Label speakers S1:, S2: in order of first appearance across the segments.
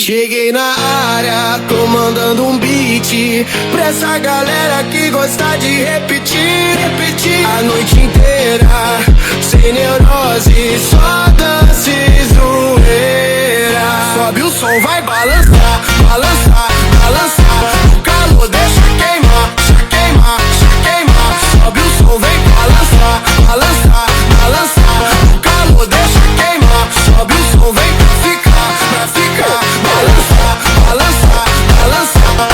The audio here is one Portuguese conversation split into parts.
S1: Cheguei na área, comandando um beat pra essa galera que gosta de repetir, repetir a noite inteira, sem neurose, só dança e zoeira. Sobe o som, vai balançar, balançar, balançar. O calor deixa queimar, queimar, queimar. Sobe o som, vem balançar, balançar, balançar. O calor deixa queimar, sobe o som, vem pra ficar, pra ficar. Balançar, balançar, balançar.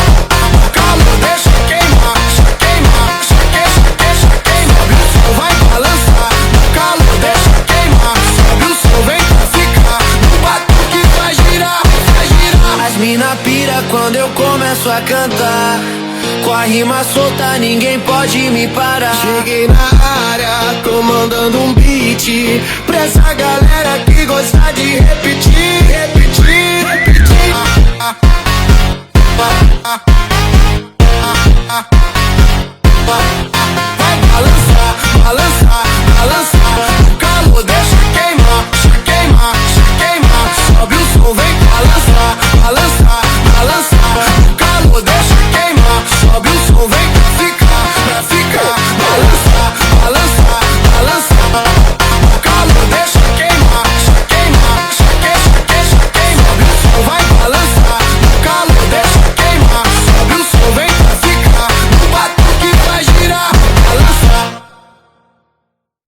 S1: O calor deixa queimar, queimar, queimar. Sobe o som, vai balançar. O calor deixa queimar, sobe o som, vem pra ficar. O batuque faz girar, faz girar. As mina pira quando eu começo a cantar. Com a rima solta ninguém pode me parar. Cheguei na área, comandando um beat pra essa galera que gosta de repetir, repetir